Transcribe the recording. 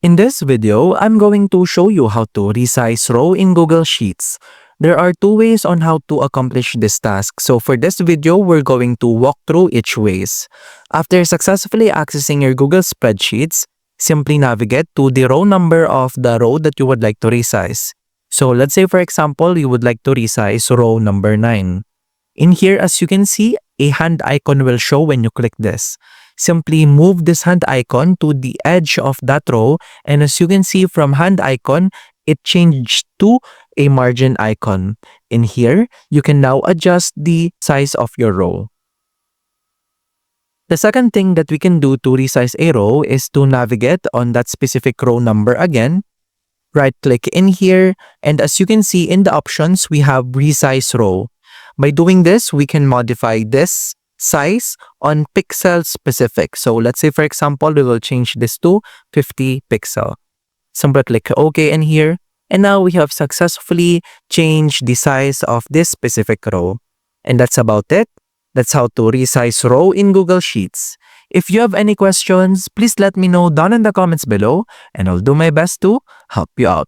In this video, I'm going to show you how to resize row in Google Sheets. There are two ways on how to accomplish this task. So for this video, we're going to walk through each ways. After successfully accessing your Google spreadsheets, simply navigate to the row number of the row that you would like to resize. So let's say for example, you would like to resize row number 9. In here, as you can see, a hand icon will show when you click this. Simply move this hand icon to the edge of that row, and as you can see from hand icon, it changed to a margin icon. In here, you can now adjust the size of your row. The second thing that we can do to resize a row is to navigate on that specific row number again. Right-click in here, and as you can see in the options, we have Resize Row. By doing this, we can modify this size on pixel specific. So let's say, for example, we will change this to 50 pixel. Simply click OK in here, and now we have successfully changed the size of this specific row. And that's about it. That's how to resize row in Google Sheets. If you have any questions, please let me know down in the comments below, and I'll do my best to help you out.